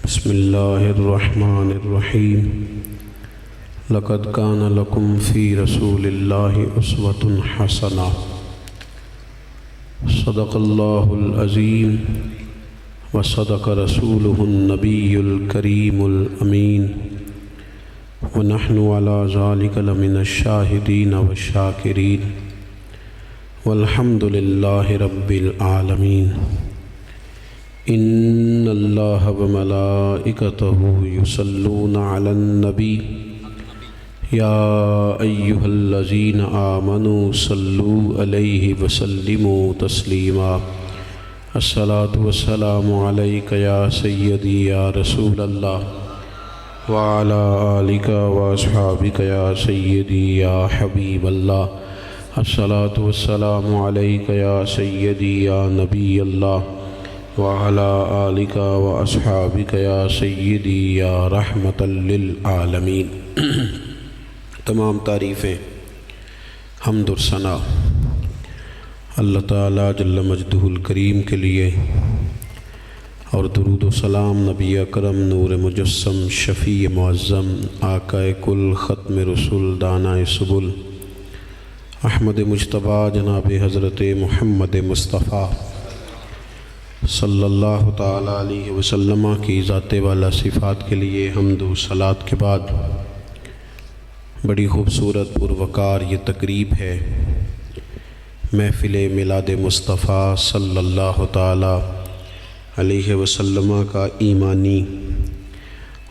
بسم اللہ الرحمن الرحیم لقد کان لکم فی رسول اللہ اسوۃ حسنہ صدق اللہ العظیم وصدق رسولہ النبی الکریم الامین ونحن علی ذلک لمن الشاہدین والشاکرین والحمد للہ رب العالمین ان اللہ وملائکتہ یصلون علی النبی یا ایہا الذین آمنوا صلوا علیہ وسلموا تسلیما الصلاۃ والسلام علیک یا سیدی یا رسول اللہ وعلی آلک واصحابک یا سیدی یا حبیب اللہ الصلاۃ والسلام علیک یا سیدی یا نبی اللہ وعلى آلک واصحابک یا سیدی یا رحمۃ للعالمین۔ تمام تعریفیں حمد و ثنا اللہ تعالیٰ جل مجدہ الکریم کے لیے، اور درود و سلام نبی اکرم نور مجسم شفیع معظم آقا کل ختم رسول دانائے سبل احمد مجتبیٰ جناب حضرت محمد مصطفیٰ صلی اللہ تعالیٰ علیہ وسلم کی ذات والا صفات کے لیے حمد و صلات کے بعد بڑی خوبصورت پروقار یہ تقریب ہے محفل میلاد مصطفیٰ صلی اللہ تعالیٰ علیہ وسلم کا ایمانی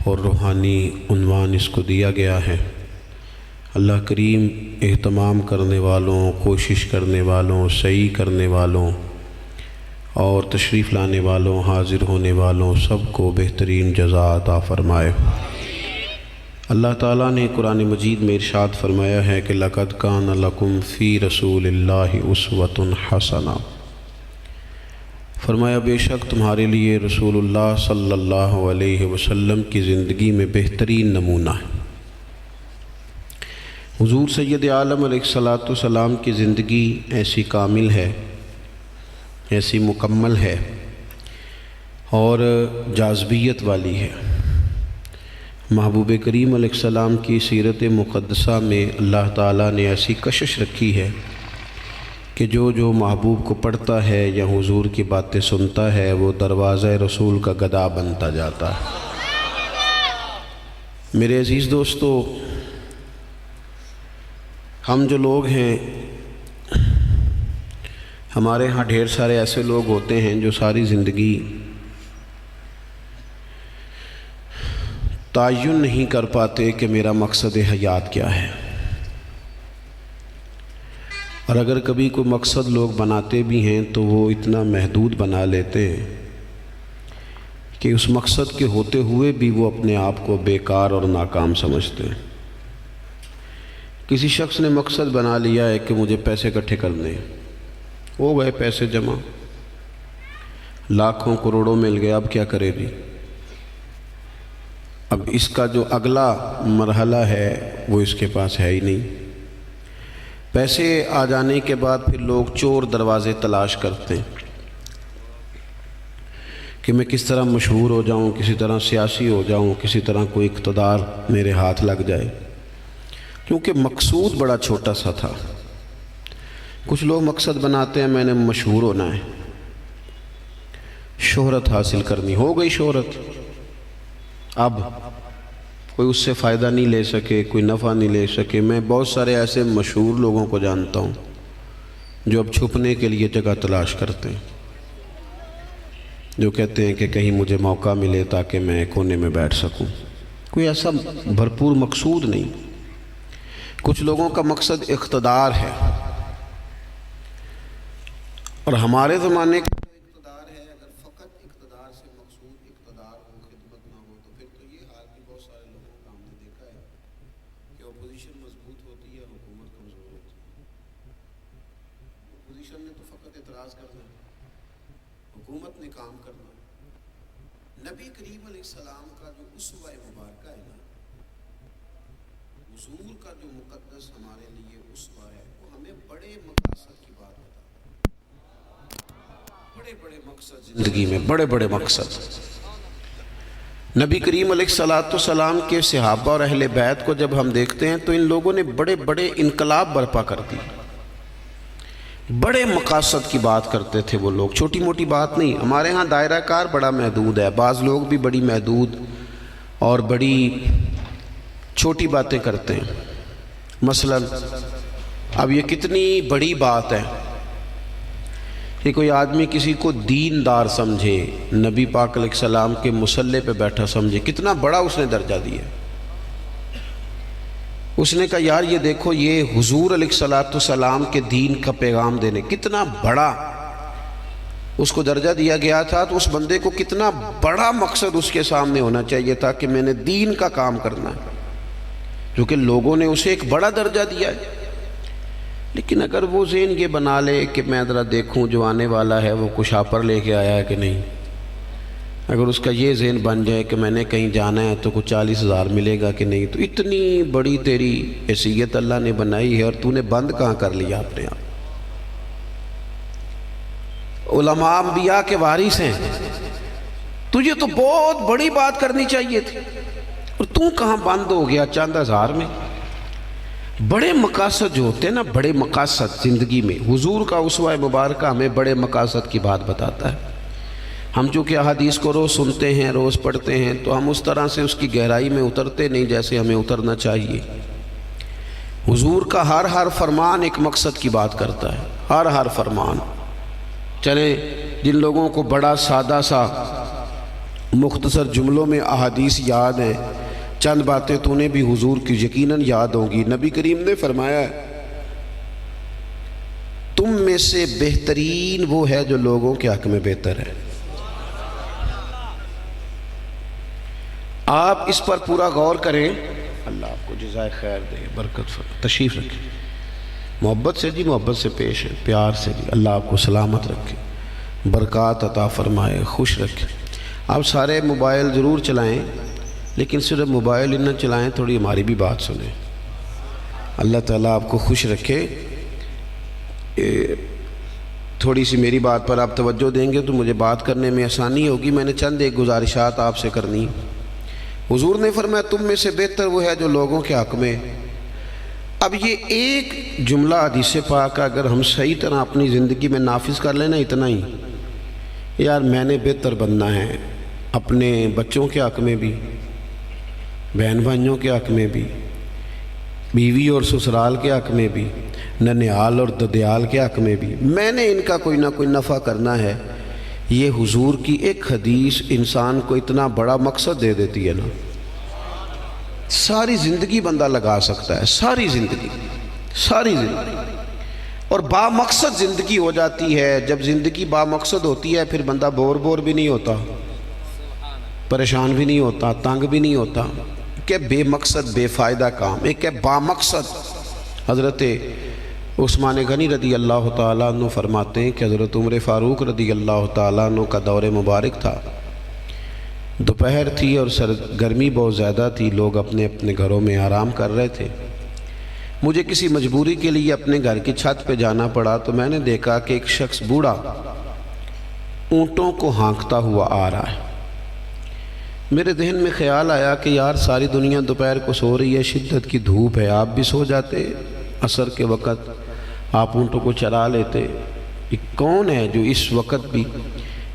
اور روحانی عنوان اس کو دیا گیا ہے۔ اللہ کریم اہتمام کرنے والوں، کوشش کرنے والوں، صحیح کرنے والوں اور تشریف لانے والوں، حاضر ہونے والوں سب کو بہترین جزا عطا فرمائے۔ اللہ تعالیٰ نے قرآن مجید میں ارشاد فرمایا ہے کہ لَقَدْ كَانَ لَكُمْ فِي رَسُولِ اللَّهِ أُسْوَةٌ حَسَنَةٌ، فرمایا بے شک تمہارے لیے رسول اللہ صلی اللہ علیہ وسلم کی زندگی میں بہترین نمونہ ہے۔ حضور سید عالم علیہ السلام کی زندگی ایسی کامل ہے، ایسی مکمل ہے اور جاذبیت والی ہے۔ محبوب کریم علیہ السلام کی سیرت مقدسہ میں اللہ تعالیٰ نے ایسی کشش رکھی ہے کہ جو محبوب کو پڑھتا ہے یا حضور کی باتیں سنتا ہے وہ دروازہ رسول کا گدا بنتا جاتا ہے۔ میرے عزیز دوستو، ہم جو لوگ ہیں، ہمارے ہاں ڈھیر سارے ایسے لوگ ہوتے ہیں جو ساری زندگی تعین نہیں کر پاتے کہ میرا مقصد حیات کیا ہے، اور اگر کبھی کوئی مقصد لوگ بناتے بھی ہیں تو وہ اتنا محدود بنا لیتے ہیں کہ اس مقصد کے ہوتے ہوئے بھی وہ اپنے آپ کو بیکار اور ناکام سمجھتے ہیں۔ کسی شخص نے مقصد بنا لیا ہے کہ مجھے پیسے اکٹھے کرنے ہیں، ہو گئے پیسے جمع، لاکھوں کروڑوں مل گئے، اب کیا کرے جی؟ اب اس کا جو اگلا مرحلہ ہے وہ اس کے پاس ہے ہی نہیں۔ پیسے آ جانے کے بعد پھر لوگ چور دروازے تلاش کرتے ہیں کہ میں کس طرح مشہور ہو جاؤں، کسی طرح سیاسی ہو جاؤں، کسی طرح کوئی اقتدار میرے ہاتھ لگ جائے، کیونکہ مقصود بڑا چھوٹا سا تھا۔ کچھ لوگ مقصد بناتے ہیں میں نے مشہور ہونا ہے، شہرت حاصل کرنی، ہو گئی شہرت، اب کوئی اس سے فائدہ نہیں لے سکے، کوئی نفع نہیں لے سکے۔ میں بہت سارے ایسے مشہور لوگوں کو جانتا ہوں جو اب چھپنے کے لیے جگہ تلاش کرتے ہیں، جو کہتے ہیں کہ کہیں مجھے موقع ملے تاکہ میں کونے میں بیٹھ سکوں۔ کوئی ایسا بھرپور مقصود نہیں۔ کچھ لوگوں کا مقصد اقتدار ہے، اور ہمارے زمانے کا اقتدار ہے، اگر فقط اقتدار سے مقصود اقتدار ہو، خدمت نہ ہو، تو پھر تو یہ حال بھی بہت سارے لوگوں کا ہم نے دیکھا ہے کہ اپوزیشن مضبوط ہوتی ہے، حکومت کمزور ہوتی ہے۔ اپوزیشن نے تو فقط اعتراض کرنا ہے، حکومت نے کام کرنا ہے۔ نبی کریم علیہ السلام کا جو اسوہ مبارکہ ہے نا، حضور کا جو مقدس ہمارے لیے اسوہ ہے، وہ ہمیں بڑے مقاصد کی بات بتا، بڑے بڑے مقصد زندگی میں، بڑے بڑے مقصد۔ نبی کریم علیہ الصلوۃ والسلام کے صحابہ اور اہل بیت کو جب ہم دیکھتے ہیں تو ان لوگوں نے بڑے بڑے انقلاب برپا کر دی، بڑے مقاصد کی بات کرتے تھے وہ لوگ، چھوٹی موٹی بات نہیں۔ ہمارے ہاں دائرہ کار بڑا محدود ہے، بعض لوگ بھی بڑی محدود اور بڑی چھوٹی باتیں کرتے ہیں۔ مثلا اب یہ کتنی بڑی بات ہے کہ کوئی آدمی کسی کو دیندار سمجھے، نبی پاک علیہ السلام کے مصلی پہ بیٹھا سمجھے، کتنا بڑا اس نے درجہ دیا۔ اس نے کہا یار یہ دیکھو، یہ حضور علیہ السلام کے دین کا پیغام دینے، کتنا بڑا اس کو درجہ دیا گیا تھا، تو اس بندے کو کتنا بڑا مقصد اس کے سامنے ہونا چاہیے تھا کہ میں نے دین کا کام کرنا ہے، کیونکہ لوگوں نے اسے ایک بڑا درجہ دیا ہے۔ لیکن اگر وہ ذہن یہ بنا لے کہ میں ذرا دیکھوں جو آنے والا ہے وہ کشاپر لے کے آیا ہے کہ نہیں، اگر اس کا یہ ذہن بن جائے کہ میں نے کہیں جانا ہے تو کچھ 40,000 ملے گا کہ نہیں، تو اتنی بڑی تیری حیثیت اللہ نے بنائی ہے اور تو نے بند کہاں کر لیا اپنے آپ۔ علماء انبیاء کے وارث ہیں، تجھے تو بہت بڑی بات کرنی چاہیے تھی، اور تو کہاں بند ہو گیا چند ہزار میں۔ بڑے مقاصد جو ہوتے ہیں نا، بڑے مقاصد زندگی میں، حضور کا اسوہ مبارکہ ہمیں بڑے مقاصد کی بات بتاتا ہے۔ ہم چونکہ احادیث کو روز سنتے ہیں، روز پڑھتے ہیں، تو ہم اس طرح سے اس کی گہرائی میں اترتے نہیں جیسے ہمیں اترنا چاہیے۔ حضور کا ہر فرمان ایک مقصد کی بات کرتا ہے، ہر فرمان۔ چلیں جن لوگوں کو بڑا سادہ سا مختصر جملوں میں احادیث یاد ہیں، چند باتیں تو نے بھی حضور کی یقیناً یاد ہوں گی۔ نبی کریم نے فرمایا ہے تم میں سے بہترین وہ ہے جو لوگوں کے حق میں بہتر ہے۔ آپ اس پر پورا غور کریں، اللہ آپ کو جزائے خیر دے، برکت فرمائے۔ تشریف رکھیں، محبت سے جی، محبت سے پیش ہے، پیار سے جی، اللہ آپ کو سلامت رکھے، برکات عطا فرمائے، خوش رکھے۔ آپ سارے موبائل ضرور چلائیں، لیکن صرف موبائل ہی نہ چلائیں، تھوڑی ہماری بھی بات سنیں۔ اللہ تعالیٰ آپ کو خوش رکھے۔ تھوڑی سی میری بات پر آپ توجہ دیں گے تو مجھے بات کرنے میں آسانی ہوگی۔ میں نے چند ایک گزارشات آپ سے کرنی۔ حضور نے فرمایا تم میں سے بہتر وہ ہے جو لوگوں کے حق میں۔ اب یہ ایک جملہ حدیث پاک اگر ہم صحیح طرح اپنی زندگی میں نافذ کر لینا، اتنا ہی، یار میں نے بہتر بننا ہے، اپنے بچوں کے حق میں بھی، بہن بھائیوں کے حق میں بھی، بیوی اور سسرال کے حق میں بھی، ننیال اور ددیال کے حق میں بھی، میں نے ان کا کوئی نہ کوئی نفع کرنا ہے۔ یہ حضور کی ایک حدیث انسان کو اتنا بڑا مقصد دے دیتی ہے نا، ساری زندگی بندہ لگا سکتا ہے، ساری زندگی اور با مقصد زندگی ہو جاتی ہے۔ جب زندگی با مقصد ہوتی ہے پھر بندہ بور بھی نہیں ہوتا، پریشان بھی نہیں ہوتا، تنگ بھی نہیں ہوتا۔ کہ بے مقصد بے فائدہ کام، ایک ہے با مقصد۔ حضرت عثمان غنی رضی اللہ تعالیٰ عنہ فرماتے ہیں کہ حضرت عمر فاروق رضی اللہ تعالیٰ عنہ کا دور مبارک تھا، دوپہر تھی اور گرمی بہت زیادہ تھی، لوگ اپنے اپنے گھروں میں آرام کر رہے تھے۔ مجھے کسی مجبوری کے لیے اپنے گھر کی چھت پہ جانا پڑا تو میں نے دیکھا کہ ایک شخص بوڑھا اونٹوں کو ہانکتا ہوا آ رہا ہے۔ میرے ذہن میں خیال آیا کہ یار ساری دنیا دوپہر کو سو رہی ہے، شدت کی دھوپ ہے، آپ بھی سو جاتے، عصر کے وقت آپ اونٹوں کو چرا لیتے۔ یہ کون ہے جو اس وقت بھی؟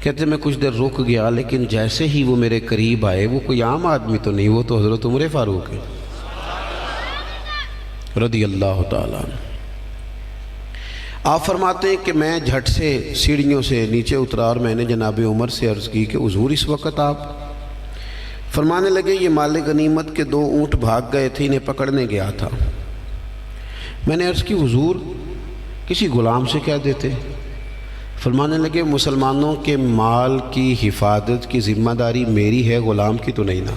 کہتے میں کچھ دیر رک گیا، لیکن جیسے ہی وہ میرے قریب آئے، وہ کوئی عام آدمی تو نہیں، وہ تو حضرت عمر فاروق ہے رضی اللہ تعالیٰ عنہ۔ آپ فرماتے ہیں کہ میں جھٹ سے سیڑھیوں سے نیچے اترا اور میں نے جناب عمر سے عرض کی کہ حضور اس وقت آپ؟ فرمانے لگے یہ مال غنیمت کے 2 اونٹ بھاگ گئے تھے، انہیں پکڑنے گیا تھا۔ میں نے عرض کی حضور کسی غلام سے کہہ دیتے۔ فرمانے لگے مسلمانوں کے مال کی حفاظت کی ذمہ داری میری ہے، غلام کی تو نہیں نا۔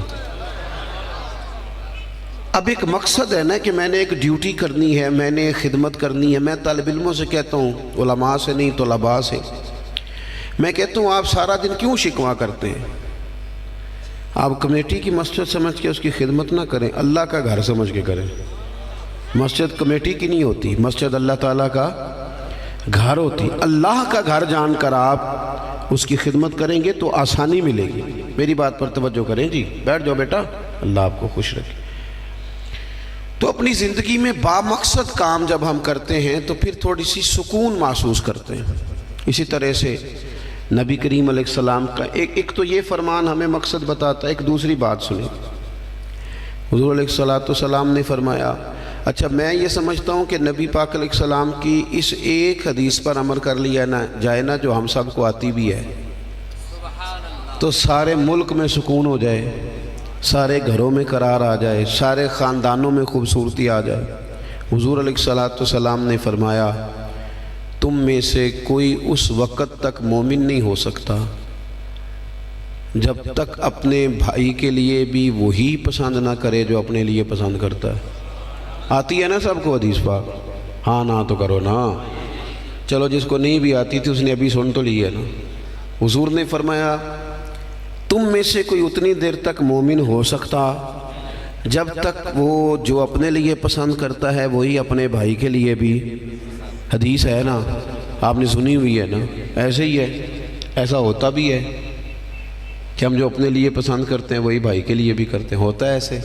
اب ایک مقصد ہے نا کہ میں نے ایک ڈیوٹی کرنی ہے، میں نے خدمت کرنی ہے۔ میں طالب علموں سے کہتا ہوں، علماء سے نہیں، طلباء سے میں کہتا ہوں آپ سارا دن کیوں شکوہ کرتے ہیں؟ آپ کمیٹی کی مسجد سمجھ کے اس کی خدمت نہ کریں، اللہ کا گھر سمجھ کے کریں۔ مسجد کمیٹی کی نہیں ہوتی، مسجد اللہ تعالیٰ کا گھر ہوتی۔ اللہ کا گھر جان کر آپ اس کی خدمت کریں گے تو آسانی ملے گی۔ میری بات پر توجہ کریں جی، بیٹھ جاؤ بیٹا، اللہ آپ کو خوش رکھے۔ تو اپنی زندگی میں بامقصد کام جب ہم کرتے ہیں تو پھر تھوڑی سی سکون محسوس کرتے ہیں۔ اسی طرح سے نبی کریم علیہ السلام کا ایک تو یہ فرمان ہمیں مقصد بتاتا ہے، ایک دوسری بات سنیں۔ حضور علیہ السلام نے فرمایا، اچھا میں یہ سمجھتا ہوں کہ نبی پاک علیہ السلام کی اس ایک حدیث پر عمل کر لیا جائے نا، جو ہم سب کو آتی بھی ہے، تو سارے ملک میں سکون ہو جائے، سارے گھروں میں قرار آ جائے، سارے خاندانوں میں خوبصورتی آ جائے۔ حضور علیہ السلام نے فرمایا، تم میں سے کوئی اس وقت تک مومن نہیں ہو سکتا جب تک اپنے بھائی کے لیے بھی وہی پسند نہ کرے جو اپنے لیے پسند کرتا ہے۔ آتی ہے نا سب کو حدیث پاک؟ ہاں نہ تو کرو نا، چلو جس کو نہیں بھی آتی تھی اس نے ابھی سن تو لی ہے نا۔ حضور نے فرمایا، تم میں سے کوئی اتنی دیر تک مومن ہو سکتا جب تک وہ جو اپنے لیے پسند کرتا ہے وہی اپنے بھائی کے لیے بھی، حدیث ہے نا، آپ نے سنی ہوئی ہے نا، ایسے ہی ہے، ایسا ہوتا بھی ہے کہ ہم جو اپنے لیے پسند کرتے ہیں وہی بھائی کے لیے بھی کرتے ہیں، ہوتا ہے ایسے۔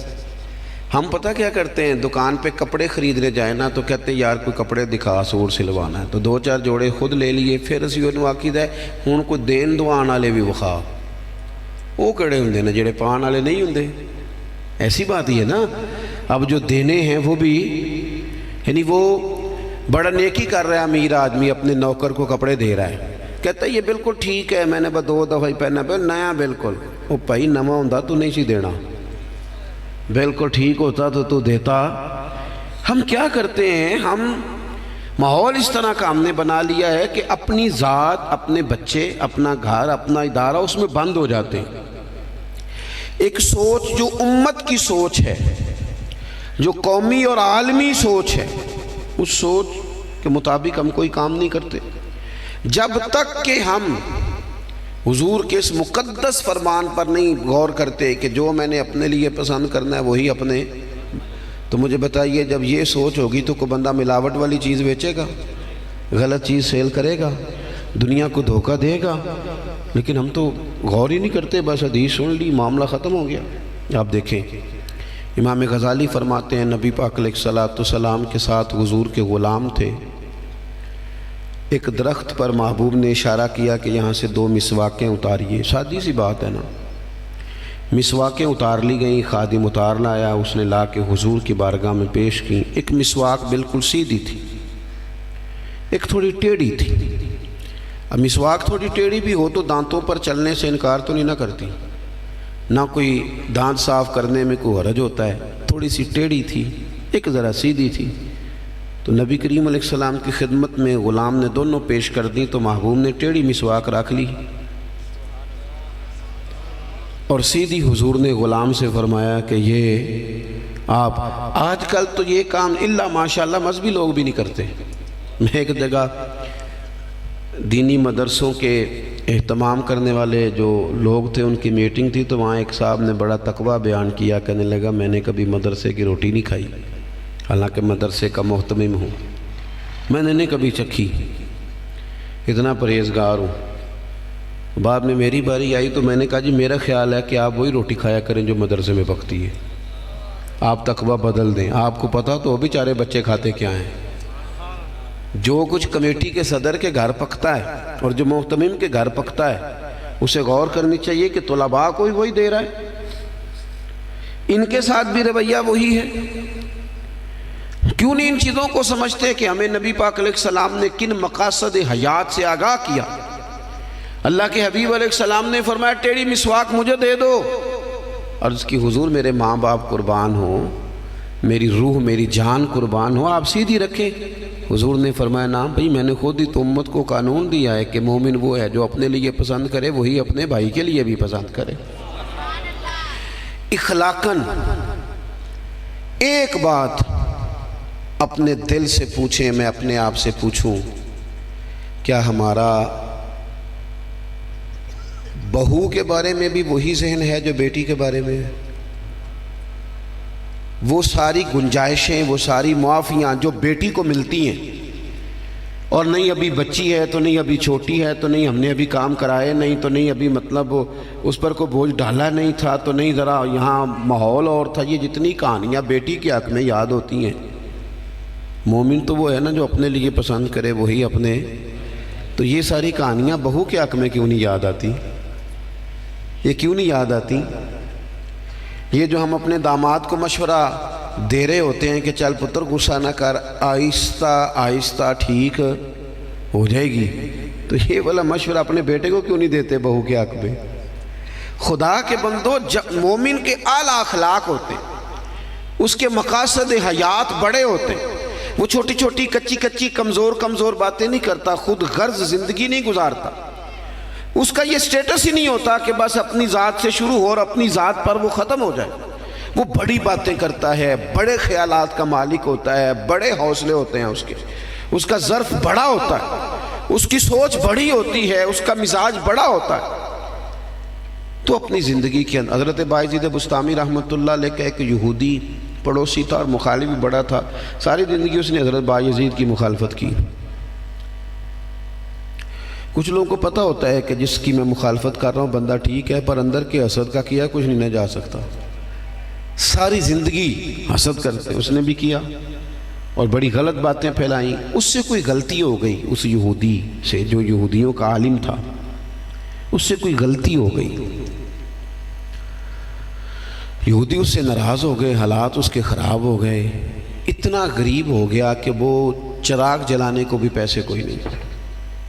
ہم پتہ کیا کرتے ہیں، دکان پہ کپڑے خریدنے جائیں نا تو کہتے ہیں یار کوئی کپڑے دکھا، سوٹ سلوانا ہے، تو دو چار جوڑے خود لے لیے، پھر اسی انہوں آکید ہے ہوں کوئی دین دوان والے بھی وخا، وہ کڑے ہوندے نا جڑے پان والے نہیں ہوندے، ایسی بات ہی ہے نا۔ اب جو دینے ہیں وہ بھی، یعنی وہ بڑا نیکی کر رہا ہے امیر آدمی، اپنے نوکر کو کپڑے دے رہا ہے، کہتا ہے یہ بالکل ٹھیک ہے، میں نے بس 2 دفعہ ہی پہنا پہ نیا، بالکل وہ بھائی نواں ہوندہ تو نہیں سی دینا، بالکل ٹھیک ہوتا تو دیتا۔ ہم کیا کرتے ہیں، ہم ماحول اس طرح کا ہم نے بنا لیا ہے کہ اپنی ذات، اپنے بچے، اپنا گھر، اپنا ادارہ اس میں بند ہو جاتے ہیں۔ ایک سوچ جو امت کی سوچ ہے، جو قومی اور عالمی سوچ ہے، اس سوچ کے مطابق ہم کوئی کام نہیں کرتے جب تک کہ ہم حضور کے اس مقدس فرمان پر نہیں غور کرتے کہ جو میں نے اپنے لیے پسند کرنا ہے وہی اپنے۔ تو مجھے بتائیے جب یہ سوچ ہوگی تو کوئی بندہ ملاوٹ والی چیز بیچے گا، غلط چیز سیل کرے گا، دنیا کو دھوکہ دے گا؟ لیکن ہم تو غور ہی نہیں کرتے، بس حدیث سن لی، معاملہ ختم ہو گیا۔ آپ دیکھیں امام غزالی فرماتے ہیں، نبی پاک علیہ السلام کے ساتھ حضور کے غلام تھے، ایک درخت پر محبوب نے اشارہ کیا کہ یہاں سے 2 مسواکیں اتاریے، سادی سی بات ہے نا، مسواکیں اتار لی گئیں، خادم اتار لایا، اس نے لا کے حضور کی بارگاہ میں پیش کی۔ ایک مسواک بالکل سیدھی تھی، ایک تھوڑی ٹیڑھی تھی۔ اب مسواک تھوڑی ٹیڑھی بھی ہو تو دانتوں پر چلنے سے انکار تو نہیں نہ کرتی، نہ کوئی دانت صاف کرنے میں کوئی حرج ہوتا ہے، تھوڑی سی ٹیڑھی تھی، ایک ذرا سیدھی تھی۔ تو نبی کریم علیہ السلام کی خدمت میں غلام نے دونوں پیش کر دی، تو محبوب نے ٹیڑھی مسواک رکھ لی اور سیدھی حضور نے غلام سے فرمایا کہ یہ آپ، آج کل تو یہ کام الا ماشاءاللہ مذہبی لوگ بھی نہیں کرتے۔ میں ایک جگہ دینی مدرسوں کے اہتمام کرنے والے جو لوگ تھے ان کی میٹنگ تھی، تو وہاں ایک صاحب نے بڑا تقویٰ بیان کیا، کہنے لگا میں نے کبھی مدرسے کی روٹی نہیں کھائی، حالانکہ مدرسے کا محتمم ہوں، میں نے نہیں کبھی چکھی، اتنا پرہیزگار ہوں۔ بعد میں میری باری آئی تو میں نے کہا جی میرا خیال ہے کہ آپ وہی روٹی کھایا کریں جو مدرسے میں پکتی ہے، آپ تقویٰ بدل دیں۔ آپ کو پتہ تو بیچارے بچے کھاتے کیا ہیں، جو کچھ کمیٹی کے صدر کے گھر پکتا ہے اور جو محتمم کے گھر پکتا ہے اسے غور کرنی چاہیے کہ طلباء کو وہی دے رہا ہے، ان کے ساتھ بھی رویہ وہی ہے۔ کیوں نہیں ان چیزوں کو سمجھتے کہ ہمیں نبی پاک علیہ السلام نے کن مقاصد حیات سے آگاہ کیا؟ اللہ کے حبیب علیہ السلام نے فرمایا ٹیڑھی مسواک مجھے دے دو، عرض کی حضور میرے ماں باپ قربان ہو، میری روح میری جان قربان ہو، آپ سیدھی رکھیں۔ حضور نے فرمایا نا بھئی میں نے خود ہی تو امت کو قانون دیا ہے کہ مومن وہ ہے جو اپنے لیے پسند کرے وہی اپنے بھائی کے لیے بھی پسند کرے۔ اخلاقاً ایک بات اپنے دل سے پوچھیں، میں اپنے آپ سے پوچھوں، کیا ہمارا بہو کے بارے میں بھی وہی ذہن ہے جو بیٹی کے بارے میں ہے؟ وہ ساری گنجائشیں، وہ ساری معافیاں جو بیٹی کو ملتی ہیں اور نہیں ابھی بچی ہے تو نہیں ابھی چھوٹی ہے تو نہیں ہم نے ابھی کام کرائے نہیں تو نہیں ابھی مطلب اس پر کوئی بوجھ ڈالا نہیں تھا تو نہیں ذرا یہاں ماحول اور تھا. یہ جتنی کہانیاں بیٹی کے حق میں یاد ہوتی ہیں. مومن تو وہ ہے نا جو اپنے لیے پسند کرے وہی اپنے. تو یہ ساری کہانیاں بہو کے حق میں کیوں نہیں یاد آتی؟ یہ کیوں نہیں یاد آتی؟ یہ جو ہم اپنے داماد کو مشورہ دے رہے ہوتے ہیں کہ چل پتر غصہ نہ کر، آہستہ آہستہ ٹھیک ہو جائے گی، تو یہ والا مشورہ اپنے بیٹے کو کیوں نہیں دیتے بہو کے حق میں؟ خدا کے بندو، جب مومن کے اعلیٰ اخلاق ہوتے ہیں، اس کے مقاصد حیات بڑے ہوتے ہیں، وہ چھوٹی چھوٹی کچی کچی کمزور باتیں نہیں کرتا، خود غرض زندگی نہیں گزارتا. اس کا یہ سٹیٹس ہی نہیں ہوتا کہ بس اپنی ذات سے شروع ہو اور اپنی ذات پر وہ ختم ہو جائے. وہ بڑی باتیں کرتا ہے، بڑے خیالات کا مالک ہوتا ہے، بڑے حوصلے ہوتے ہیں اس کے، اس کا ظرف بڑا ہوتا ہے، اس کی سوچ بڑی ہوتی ہے، اس کا مزاج بڑا ہوتا ہے. تو اپنی زندگی کے اندر حضرت بایزید بسطامی رحمۃ اللہ علیہ کا ایک یہودی پڑوسی تھا اور مخالف بھی بڑا تھا. ساری زندگی اس نے حضرت بایزید کی مخالفت کی. کچھ لوگوں کو پتہ ہوتا ہے کہ جس کی میں مخالفت کر رہا ہوں بندہ ٹھیک ہے، پر اندر کے حسد کا کیا کچھ نہیں جا سکتا. ساری زندگی حسد کرتے، اس نے بھی کیا اور بڑی غلط باتیں پھیلائیں. اس سے کوئی غلطی ہو گئی، اس یہودی سے جو یہودیوں کا عالم تھا، اس سے کوئی غلطی ہو گئی. یہودی اس سے ناراض ہو گئے، حالات اس کے خراب ہو گئے. اتنا غریب ہو گیا کہ وہ چراغ جلانے کو بھی پیسے کوئی نہیں.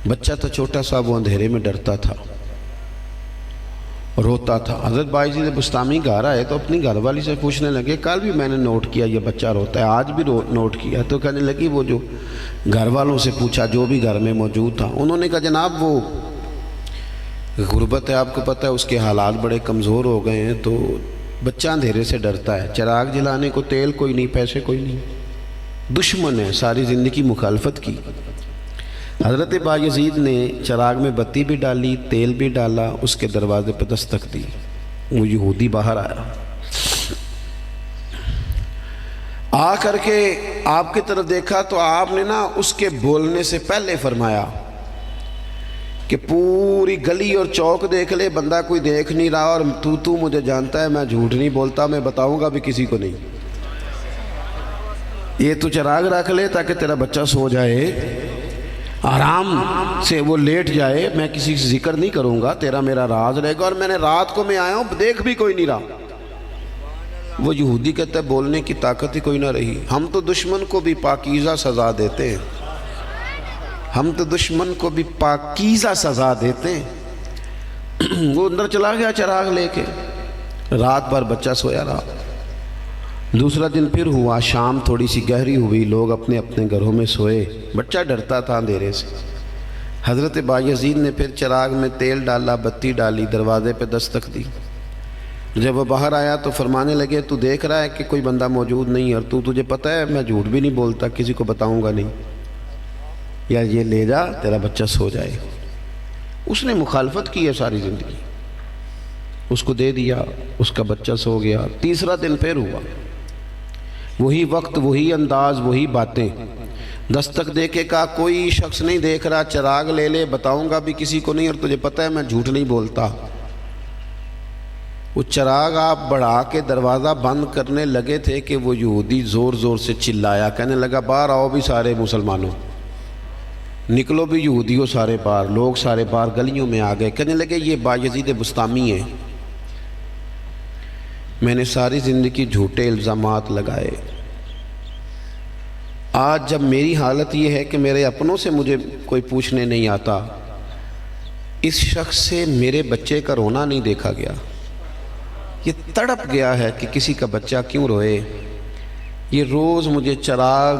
بچہ تھا چھوٹا سا، وہ اندھیرے میں ڈرتا تھا، روتا تھا. حضرت بایزید بسطامی گھر آئے تو اپنی گھر والی سے پوچھنے لگے، کل بھی میں نے نوٹ کیا یہ بچہ روتا ہے، آج بھی نوٹ کیا. تو کہنے لگی، وہ جو گھر والوں سے پوچھا جو بھی گھر میں موجود تھا، انہوں نے کہا جناب وہ غربت ہے، آپ کو پتہ ہے اس کے حالات بڑے کمزور ہو گئے ہیں، تو بچہ اندھیرے سے ڈرتا ہے، چراغ جلانے کو تیل کوئی نہیں، پیسے کوئی نہیں، دشمن ہے، ساری زندگی مخالفت کی. حضرت بایزید نے چراغ میں بتی بھی ڈالی، تیل بھی ڈالا، اس کے دروازے پہ دستک دی. وہ یہودی باہر آیا، آ کر کے آپ کی طرف دیکھا تو آپ نے نا اس کے بولنے سے پہلے فرمایا کہ پوری گلی اور چوک دیکھ لے، بندہ کوئی دیکھ نہیں رہا، اور تو مجھے جانتا ہے میں جھوٹ نہیں بولتا، میں بتاؤں گا بھی کسی کو نہیں. یہ تو چراغ رکھ لے تاکہ تیرا بچہ سو جائے، آرام سے وہ لیٹ جائے، میں کسی سے ذکر نہیں کروں گا، تیرا میرا راز رہے گا، اور میں نے رات کو میں آیا ہوں دیکھ بھی کوئی نہیں رہا. وہ یہودی کہتا ہے بولنے کی طاقت ہی کوئی نہ رہی. ہم تو دشمن کو بھی پاکیزہ سزا دیتے ہیں، ہم تو دشمن کو بھی پاکیزہ سزا دیتے ہیں. وہ اندر چلا گیا چراغ لے کے، رات بھر بچہ سویا رہا. دوسرا دن پھر ہوا، شام تھوڑی سی گہری ہوئی، لوگ اپنے اپنے گھروں میں سوئے، بچہ ڈرتا تھا اندھیرے سے. حضرت بایزید نے پھر چراغ میں تیل ڈالا، بتی ڈالی، دروازے پہ دستک دی. جب وہ باہر آیا تو فرمانے لگے، تو دیکھ رہا ہے کہ کوئی بندہ موجود نہیں، اور تجھے پتہ ہے میں جھوٹ بھی نہیں بولتا، کسی کو بتاؤں گا نہیں، یا یہ لے جا تیرا بچہ سو جائے. اس نے مخالفت کی ہے ساری زندگی، اس کو دے دیا، اس کا بچہ سو گیا. تیسرا دن پھر ہوا، وہی وقت، وہی انداز، وہی باتیں. دستک دے کے کہا کوئی شخص نہیں دیکھ رہا، چراغ لے لے، بتاؤں گا بھی کسی کو نہیں، اور تجھے پتہ ہے میں جھوٹ نہیں بولتا. وہ چراغ آپ بڑھا کے دروازہ بند کرنے لگے تھے کہ وہ یہودی زور زور سے چلایا، کہنے لگا باہر آؤ بھی سارے مسلمانوں، نکلو بھی یہودیوں سارے باہر. لوگ سارے باہر گلیوں میں آ گئے. کہنے لگے یہ بایزید بسطامی ہے، میں نے ساری زندگی جھوٹے الزامات لگائے، آج جب میری حالت یہ ہے کہ میرے اپنوں سے مجھے کوئی پوچھنے نہیں آتا، اس شخص سے میرے بچے کا رونا نہیں دیکھا گیا، یہ تڑپ گیا ہے کہ کسی کا بچہ کیوں روئے. یہ روز مجھے چراغ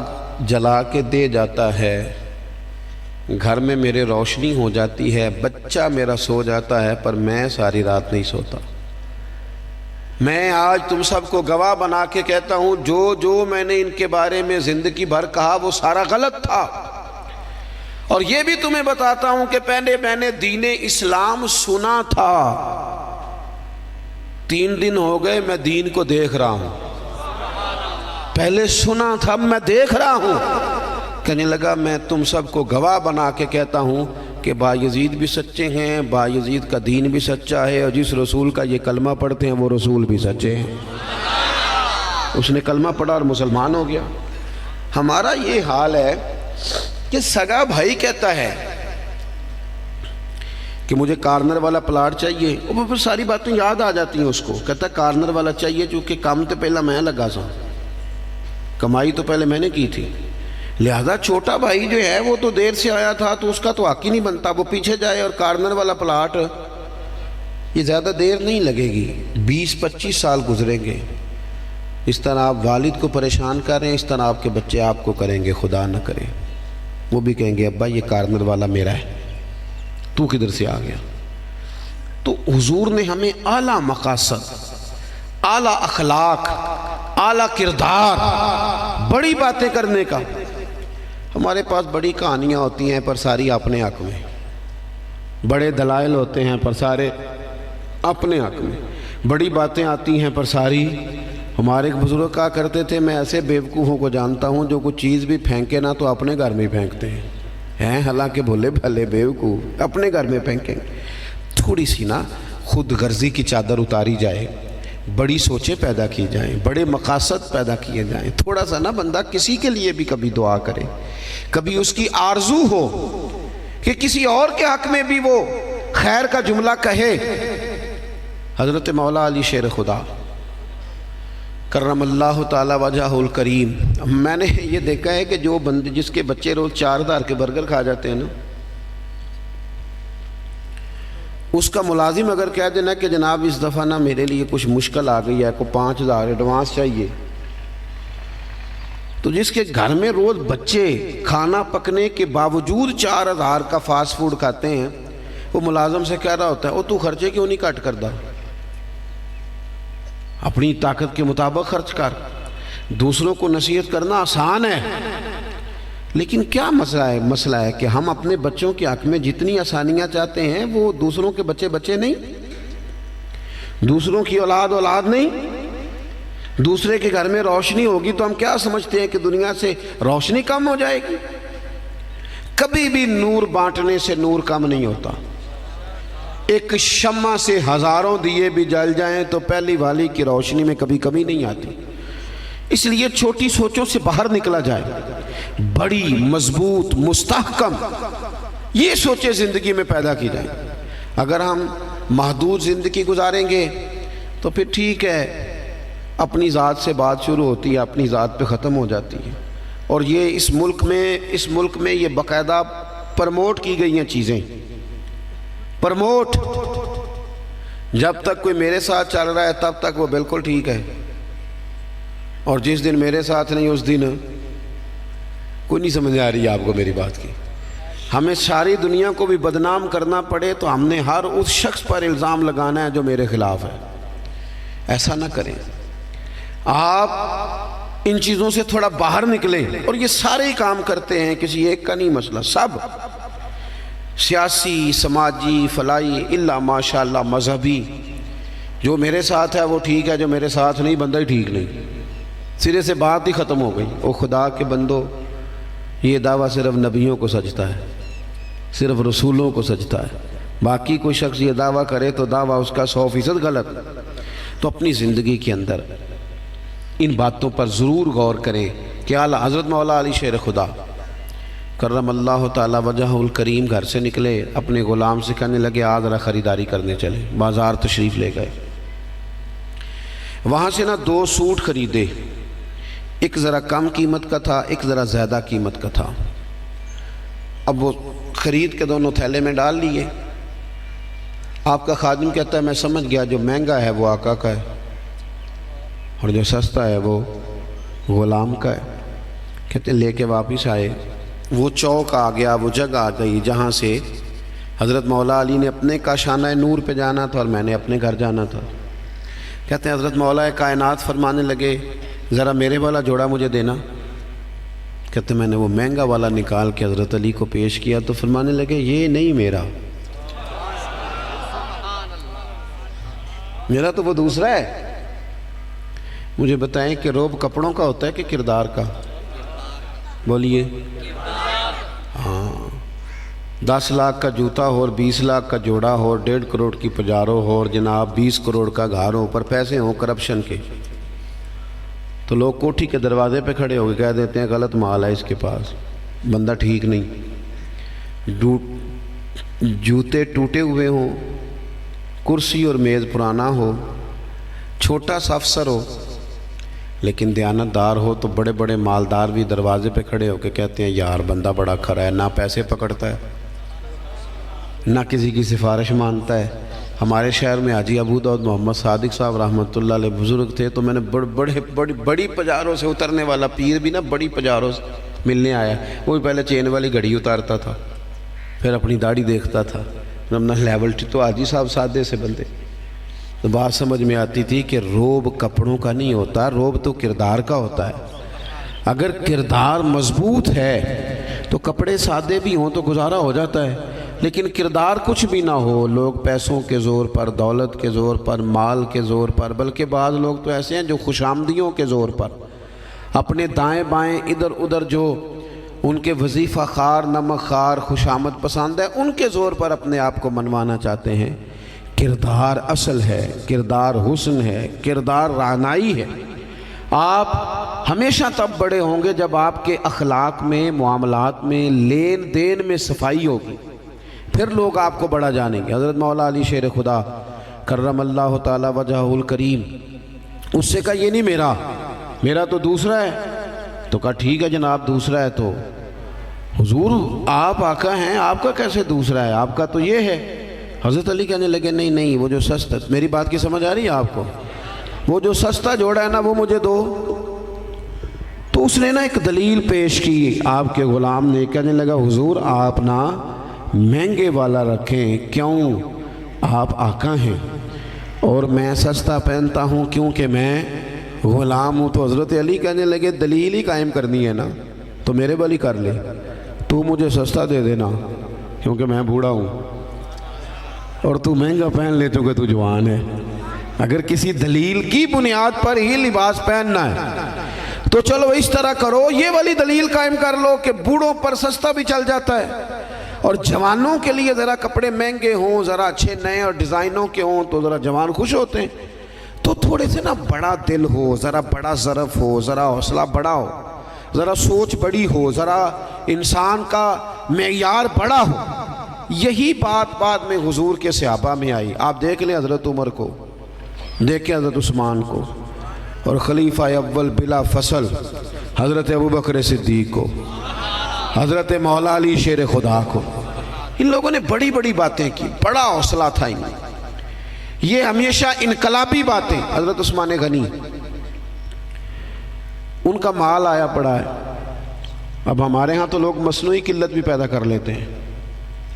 جلا کے دے جاتا ہے، گھر میں میرے روشنی ہو جاتی ہے، بچہ میرا سو جاتا ہے، پر میں ساری رات نہیں سوتا. میں آج تم سب کو گواہ بنا کے کہتا ہوں، جو میں نے ان کے بارے میں زندگی بھر کہا وہ سارا غلط تھا. اور یہ بھی تمہیں بتاتا ہوں کہ پہلے میں نے دین اسلام سنا تھا، 3 دن ہو گئے میں دین کو دیکھ رہا ہوں. پہلے سنا تھا، میں دیکھ رہا ہوں. کہنے لگا میں تم سب کو گواہ بنا کے کہتا ہوں کہ بایزید بھی سچے ہیں، بایزید کا دین بھی سچا ہے، اور جس رسول کا یہ کلمہ پڑھتے ہیں وہ رسول بھی سچے ہیں۔ اس نے کلمہ پڑھا اور مسلمان ہو گیا۔ ہمارا یہ حال ہے کہ سگا بھائی کہتا ہے کہ مجھے کارنر والا پلاٹ چاہیے، وہ پھر ساری باتیں یاد آ جاتی ہیں اس کو، کہتا ہے کارنر والا چاہیے چونکہ کام تو پہلا میں لگا سا، کمائی تو پہلے میں نے کی تھی، لہذا چھوٹا بھائی جو ہے وہ تو دیر سے آیا تھا تو اس کا تو حق ہی نہیں بنتا، وہ پیچھے جائے، اور کارنر والا پلاٹ یہ زیادہ دیر نہیں لگے گی، 20-25 سال گزریں گے۔ اس طرح آپ والد کو پریشان کر رہے ہیں، اس طرح آپ کے بچے آپ کو کریں گے، خدا نہ کرے۔ وہ بھی کہیں گے ابا یہ کارنر والا میرا ہے، تو کدھر سے آ گیا؟ تو حضور نے ہمیں اعلیٰ مقاصد، اعلیٰ اخلاق، اعلیٰ کردار، بڑی باتیں کرنے کا۔ ہمارے پاس بڑی کہانیاں ہوتی ہیں پر ساری اپنے حق میں، بڑے دلائل ہوتے ہیں پر سارے اپنے حق میں، بڑی باتیں آتی ہیں پر ساری۔ ہمارے ایک بزرگ کہا کرتے تھے میں ایسے بیوقوفوں کو جانتا ہوں جو کوئی چیز بھی پھینکے نا تو اپنے گھر میں پھینکتے ہیں، حالانکہ بھولے بھلے بیوقوف اپنے گھر میں پھینکیں۔ تھوڑی سی نا خود غرضی کی چادر اتاری جائے، بڑی سوچیں پیدا کی جائیں، بڑے مقاصد پیدا کیے جائیں، تھوڑا سا نا بندہ کسی کے لیے بھی کبھی دعا کرے، کبھی اس کی آرزو ہو کہ کسی اور کے حق میں بھی وہ خیر کا جملہ کہے۔ حضرت مولا علی شیر خدا کرم اللہ تعالی وجہہ الکریم، میں نے یہ دیکھا ہے کہ جو بندے جس کے بچے روز 4,000 کے برگر کھا جاتے ہیں نا، اس کا ملازم اگر کہہ دینا کہ جناب اس دفعہ نا میرے لیے کچھ مشکل آ گئی ہے، کو 5,000 ایڈوانس چاہیے، تو جس کے گھر میں روز بچے کھانا پکنے کے باوجود 4,000 کا فاسٹ فوڈ کھاتے ہیں، وہ ملازم سے کہہ رہا ہوتا ہے تو خرچے کیوں نہیں کٹ کردا، اپنی طاقت کے مطابق خرچ کر۔ دوسروں کو نصیحت کرنا آسان ہے، لیکن کیا مسئلہ ہے کہ ہم اپنے بچوں کے حق میں جتنی آسانیاں چاہتے ہیں وہ دوسروں کے بچے نہیں، دوسروں کی اولاد نہیں۔ دوسرے کے گھر میں روشنی ہوگی تو ہم کیا سمجھتے ہیں کہ دنیا سے روشنی کم ہو جائے گی؟ کبھی بھی نور بانٹنے سے نور کم نہیں ہوتا۔ ایک شمع سے ہزاروں دیے بھی جل جائیں تو پہلی والی کی روشنی میں کبھی کمی نہیں آتی۔ اس لیے چھوٹی سوچوں سے باہر نکلا جائے، بڑی مضبوط مستحکم یہ سوچیں زندگی میں پیدا کی جائیں۔ اگر ہم محدود زندگی گزاریں گے تو پھر ٹھیک ہے، اپنی ذات سے بات شروع ہوتی ہے، اپنی ذات پہ ختم ہو جاتی ہے، اور یہ اس ملک میں یہ باقاعدہ پرموٹ کی گئی ہیں چیزیں، پرموٹ۔ جب تک کوئی میرے ساتھ چل رہا ہے تب تک وہ بالکل ٹھیک ہے، اور جس دن میرے ساتھ نہیں اس دن کوئی نہیں سمجھ آ رہی ہے آپ کو میری بات کی۔ ہمیں ساری دنیا کو بھی بدنام کرنا پڑے تو ہم نے ہر اس شخص پر الزام لگانا ہے جو میرے خلاف ہے۔ ایسا نہ کریں، آپ ان چیزوں سے تھوڑا باہر نکلیں، اور یہ سارے ہی کام کرتے ہیں، کسی ایک کا نہیں مسئلہ، سب سیاسی، سماجی، فلاحی، الا ماشاءاللہ مذہبی۔ جو میرے ساتھ ہے وہ ٹھیک ہے، جو میرے ساتھ نہیں بندہ ہی ٹھیک نہیں، سرے سے بات ہی ختم ہو گئی۔ او خدا کے بندو، یہ دعویٰ صرف نبیوں کو سجتا ہے، صرف رسولوں کو سجتا ہے، باقی کوئی شخص یہ دعویٰ کرے تو دعویٰ اس کا 100% غلط۔ تو اپنی زندگی کے اندر ان باتوں پر ضرور غور کریں کہ اعلیٰ حضرت مولا علی شیر خدا کرم اللہ تعالی وجہ الکریم گھر سے نکلے، اپنے غلام سے کہنے لگے آج ذرا خریداری کرنے چلے، بازار تشریف لے گئے، وہاں سے 2 سوٹ خریدے، ایک ذرا کم قیمت کا تھا، ایک ذرا زیادہ قیمت کا تھا۔ اب وہ خرید کے دونوں تھیلے میں ڈال لیے۔ آپ کا خادم کہتا ہے میں سمجھ گیا جو مہنگا ہے وہ آقا کا ہے اور جو سستا ہے وہ غلام کا ہے۔ کہتے لے کے واپس آئے، وہ چوک آ گیا، وہ جگہ آ گئی جہاں سے حضرت مولا علی نے اپنے کاشانہ نور پہ جانا تھا اور میں نے اپنے گھر جانا تھا۔ کہتے ہیں حضرت مولا کائنات فرمانے لگے ذرا میرے والا جوڑا مجھے دینا۔ کہتے میں نے وہ مہنگا والا نکال کے حضرت علی کو پیش کیا تو فرمانے لگے یہ نہیں میرا تو وہ دوسرا ہے۔ مجھے بتائیں کہ روب کپڑوں کا ہوتا ہے کہ کردار کا؟ بولیے ہاں 10 لاکھ کا جوتا ہو اور 20 لاکھ کا جوڑا ہو اور 1.5 کروڑ کی پجارو ہو اور جناب 20 کروڑ کا گھر ہو پر پیسے ہوں کرپشن کے، تو لوگ کوٹھی کے دروازے پہ کھڑے ہو کے کہہ دیتے ہیں غلط مال ہے اس کے پاس، بندہ ٹھیک نہیں، جوتے ٹوٹے ہوئے ہوں، کرسی اور میز پرانا ہو، چھوٹا سا افسر ہو لیکن دیانتدار ہو، تو بڑے بڑے مالدار بھی دروازے پہ کھڑے ہو کے کہتے ہیں یار بندہ بڑا کھرا ہے، نہ پیسے پکڑتا ہے نہ کسی کی سفارش مانتا ہے۔ ہمارے شہر میں حاجی ابو داؤد محمد صادق صاحب رحمۃ اللہ علیہ بزرگ تھے، تو میں نے بڑی پجاروں سے اترنے والا پیر بھی نا بڑی پجاروں سے ملنے آیا، وہ پہلے چین والی گھڑی اتارتا تھا، پھر اپنی داڑھی دیکھتا تھا، پھر اپنا لیول تو حاجی صاحب سادے سے بندے، تو بات سمجھ میں آتی تھی کہ روب کپڑوں کا نہیں ہوتا، روب تو کردار کا ہوتا ہے۔ اگر کردار مضبوط ہے تو کپڑے سادے بھی ہوں تو گزارا ہو جاتا ہے، لیکن کردار کچھ بھی نہ ہو، لوگ پیسوں کے زور پر، دولت کے زور پر، مال کے زور پر، بلکہ بعض لوگ تو ایسے ہیں جو خوشامدیوں کے زور پر اپنے دائیں بائیں ادھر ادھر جو ان کے وظیفہ خار نمک خار خوشامد پسند ہے ان کے زور پر اپنے آپ کو منوانا چاہتے ہیں۔ کردار اصل ہے، کردار حسن ہے، کردار رعنائی ہے۔ آپ ہمیشہ تب بڑے ہوں گے جب آپ کے اخلاق میں، معاملات میں، لین دین میں صفائی ہوگی، پھر لوگ آپ کو بڑا جانیں گے۔ حضرت مولا علی شیر خدا کرم اللہ تعالی وجہہ الکریم، اس سے کہا یہ نہیں میرا تو دوسرا ہے، تو کہا ٹھیک ہے جناب دوسرا ہے، تو حضور آپ آقا ہیں، آپ کا کیسے دوسرا ہے، آپ کا تو یہ ہے۔ حضرت علی کہنے لگے نہیں وہ جو سستا، میری بات کی سمجھ آ رہی ہے آپ کو، وہ جو سستا جوڑا ہے نا وہ مجھے دو۔ تو اس نے نا ایک دلیل پیش کی آپ کے غلام نے، کہنے لگا حضور آپ نا مہنگے والا رکھیں، کیوں؟ آپ آقا ہیں اور میں سستا پہنتا ہوں کیونکہ میں غلام ہوں۔ تو حضرت علی کہنے لگے دلیل ہی قائم کرنی ہے نا تو میرے والی کر لے، تو مجھے سستا دے دینا کیونکہ میں بوڑھا ہوں، اور تو مہنگا پہن لے چونکہ تو جوان ہے۔ اگر کسی دلیل کی بنیاد پر ہی لباس پہننا ہے تو چلو اس طرح کرو، یہ والی دلیل قائم کر لو کہ بوڑھوں پر سستا بھی چل جاتا ہے، اور جوانوں کے لیے ذرا کپڑے مہنگے ہوں، ذرا اچھے نئے اور ڈیزائنوں کے ہوں تو ذرا جوان خوش ہوتے ہیں۔ تو تھوڑے سے نا بڑا دل ہو، ذرا بڑا ظرف ہو، ذرا حوصلہ بڑا ہو، ذرا سوچ بڑی ہو، ذرا انسان کا معیار بڑا ہو۔ یہی بات بعد میں حضور کے صحابہ میں آئی۔ آپ دیکھ لیں حضرت عمر کو، دیکھیں حضرت عثمان کو، اور خلیفہ اول بلا فصل حضرت ابوبکر صدیق کو، حضرت مولا علی شیر خدا کو، ان لوگوں نے بڑی بڑی باتیں کی، بڑا حوصلہ تھا ان میں، یہ ہمیشہ انقلابی باتیں۔ حضرت عثمان غنی، ان کا مال آیا پڑا ہے، اب ہمارے ہاں تو لوگ مصنوعی قلت بھی پیدا کر لیتے ہیں،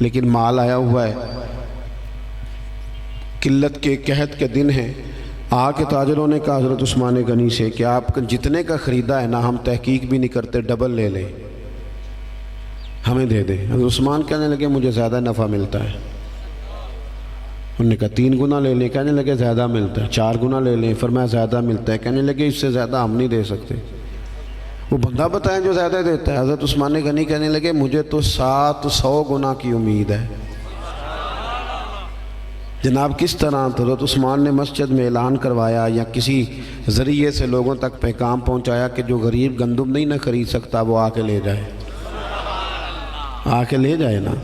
لیکن مال آیا ہوا ہے، قلت کے قحط کے دن ہیں، آ کے تاجروں نے کہا حضرت عثمان غنی سے کہ آپ جتنے کا خریدا ہے نا ہم تحقیق بھی نہیں کرتے، ڈبل لے لیں، ہمیں دے دیں۔ حضرت عثمان کہنے لگے مجھے زیادہ نفع ملتا ہے، انہوں نے کہا 3 گنا لے لیں، کہنے لگے زیادہ ملتا ہے، 4 گنا لے لیں، فرمایا زیادہ ملتا ہے، کہنے لگے اس سے زیادہ ہم نہیں دے سکتے۔ وہ بندہ بتائیں جو زیادہ دیتا ہے۔ حضرت عثمان غنی کہنے لگے مجھے تو 700 گنا کی امید ہے۔ جناب کس طرح؟ تو حضرت عثمان نے مسجد میں اعلان کروایا یا کسی ذریعے سے لوگوں تک پیغام پہنچایا کہ جو غریب گندم نہیں نہ خرید سکتا وہ آ کے لے جائے، آ کے لے جائے نا۔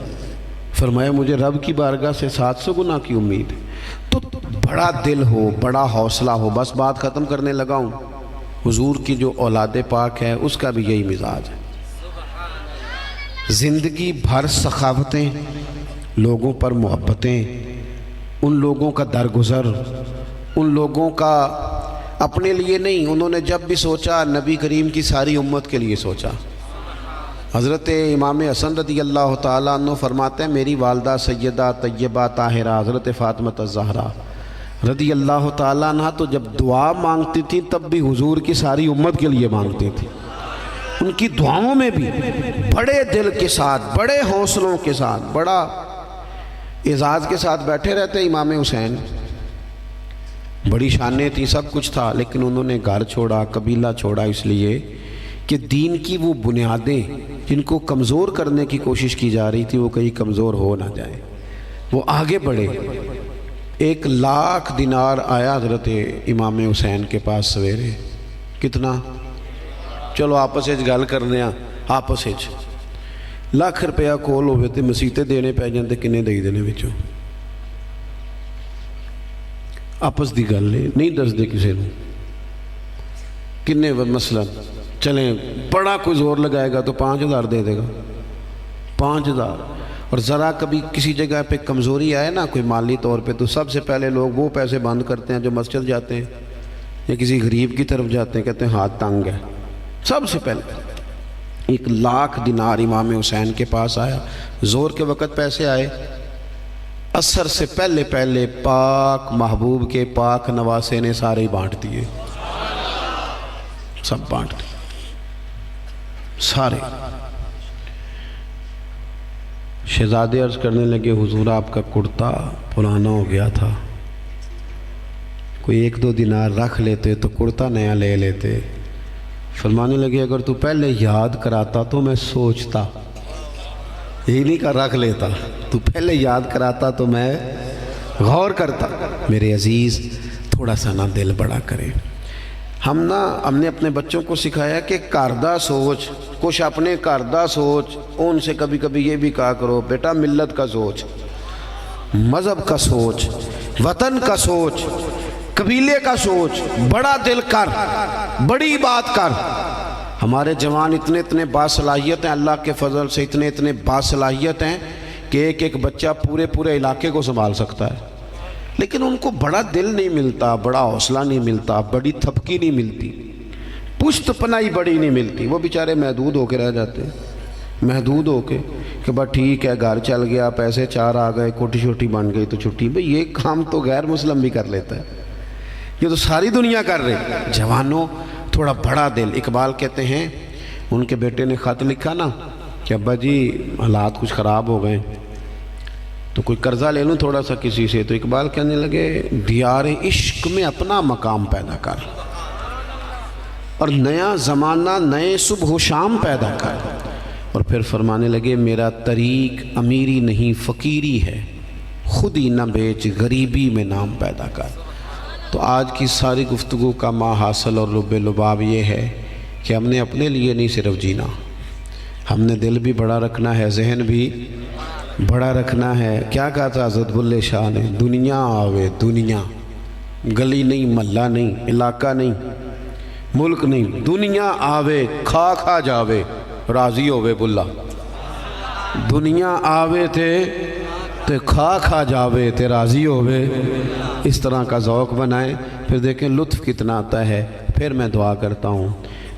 فرمایا مجھے رب کی بارگاہ سے 700 گنا کی امید ہے۔ تو بڑا دل ہو، بڑا حوصلہ ہو۔ بس بات ختم کرنے لگا ہوں۔ حضور کی جو اولاد پاک ہے اس کا بھی یہی مزاج ہے، زندگی بھر سخاوتیں، لوگوں پر محبتیں، ان لوگوں کا درگزر، ان لوگوں کا اپنے لیے نہیں، انہوں نے جب بھی سوچا نبی کریم کی ساری امت کے لیے سوچا۔ حضرت امام حسن رضی اللہ تعالیٰ عنہ فرماتے ہیں میری والدہ سیدہ طیبہ طاہرہ حضرت فاطمہ الزہرا رضی اللہ تعالیٰ عنہ تو جب دعا مانگتی تھی تب بھی حضور کی ساری امت کے لیے مانگتی تھی۔ ان کی دعاؤں میں بھی بڑے دل کے ساتھ، بڑے حوصلوں کے ساتھ، بڑا اعزاز کے ساتھ بیٹھے رہتے۔ امام حسین بڑی شانیں تھی، سب کچھ تھا، لیکن انہوں نے گھر چھوڑا، قبیلہ چھوڑا، اس لیے کہ دین کی وہ بنیادیں جن کو کمزور کرنے کی کوشش کی جا رہی تھی وہ کہیں کمزور ہو نہ جائیں، وہ آگے بڑھے۔ 1,00,000 دینار آیا حضرت امام حسین کے پاس سویرے۔ کتنا؟ چلو آپس وچ گل کرنے ہاں، آپس وچ 1,00,000 روپیہ کول ہوئے تے مسیتے دینے پੈ جاندے، کنے دئی دینے وچوں؟ آپس دی گل نہیں دسدے کسے نوں، کنے مثلا چلیں بڑا کوئی زور لگائے گا تو 5,000 دے دے گا، 5,000۔ اور ذرا کبھی کسی جگہ پہ کمزوری آئے نا کوئی مالی طور پہ، تو سب سے پہلے لوگ وہ پیسے بند کرتے ہیں جو مسجد جاتے ہیں یا کسی غریب کی طرف جاتے ہیں، کہتے ہیں ہاتھ تنگ ہے۔ سب سے پہلے 1,00,000 دینار امام حسین کے پاس آیا، زور کے وقت پیسے آئے، عصر سے پہلے پہلے پاک محبوب کے پاک نواسے نے سارے بانٹ دیے، سب بانٹ دیے سارے۔ شہزادے عرض کرنے لگے حضور آپ کا کرتا پرانا ہو گیا تھا، کوئی 1-2 دینار رکھ لیتے تو کرتا نیا لے لیتے۔ فرمانے لگے اگر تو پہلے یاد کراتا تو میں سوچتا، یہی نہیں کہا رکھ لیتا، تو پہلے یاد کراتا تو میں غور کرتا۔ میرے عزیز تھوڑا سا نہ دل بڑا کرے۔ ہم نے اپنے بچوں کو سکھایا کہ کردہ سوچ، کچھ اپنے کردہ سوچ، ان سے کبھی کبھی یہ بھی کہا کرو بیٹا ملت کا سوچ، مذہب کا سوچ، وطن کا سوچ، قبیلے کا سوچ، بڑا دل کر، بڑی بات کر۔ ہمارے جوان اتنے باصلاحیت ہیں، اللہ کے فضل سے اتنے باصلاحیت ہیں کہ ایک بچہ پورے علاقے کو سنبھال سکتا ہے، لیکن ان کو بڑا دل نہیں ملتا، بڑا حوصلہ نہیں ملتا، بڑی تھپکی نہیں ملتی، پشت پناہی بڑی نہیں ملتی۔ وہ بیچارے محدود ہو کے رہ جاتے ہیں، محدود ہو کے کہ بس ٹھیک ہے گھر چل گیا، پیسے 4 آ گئے، کوٹھی چھوٹی بن گئی تو چھٹی۔ بھئی یہ کام تو غیر مسلم بھی کر لیتا ہے، یہ تو ساری دنیا کر رہی۔ جوانوں تھوڑا بڑا دل۔ اقبال کہتے ہیں ان کے بیٹے نے خط لکھا نا کہ ابا جی حالات کچھ خراب ہو گئے تو کوئی قرضہ لے لوں تھوڑا سا کسی سے، تو اقبال کہنے لگے دیار عشق میں اپنا مقام پیدا کر اور نیا زمانہ نئے صبح و شام پیدا کر۔ اور پھر فرمانے لگے میرا طریق امیری نہیں فقیری ہے، خود ہی نہ بیچ غریبی میں نام پیدا کر۔ تو آج کی ساری گفتگو کا ما حاصل اور لب لباب یہ ہے کہ ہم نے اپنے لیے نہیں صرف جینا، ہم نے دل بھی بڑا رکھنا ہے، ذہن بھی بڑا رکھنا ہے۔ کیا کہا تھا حضرت بلے شاہ نے؟ دنیا آوے دنیا، گلی نہیں، محلہ نہیں، علاقہ نہیں، ملک نہیں، دنیا آوے کھا جاوے راضی ہووے بلا۔ دنیا آوے تے کھا جاوے تے راضی ہووے، اس طرح کا ذوق بنائیں، پھر دیکھیں لطف کتنا آتا ہے۔ پھر میں دعا کرتا ہوں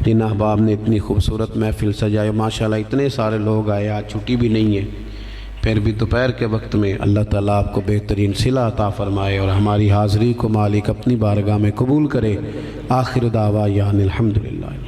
جن احباب نے اتنی خوبصورت محفل سجائے، ماشاءاللہ اتنے سارے لوگ آئے، آج چھٹی بھی نہیں ہے، پھر بھی دوپہر کے وقت میں اللہ تعالیٰ آپ کو بہترین صلہ عطا فرمائے اور ہماری حاضری کو مالک اپنی بارگاہ میں قبول کرے۔ آخر دعویٰ الحمدللہ۔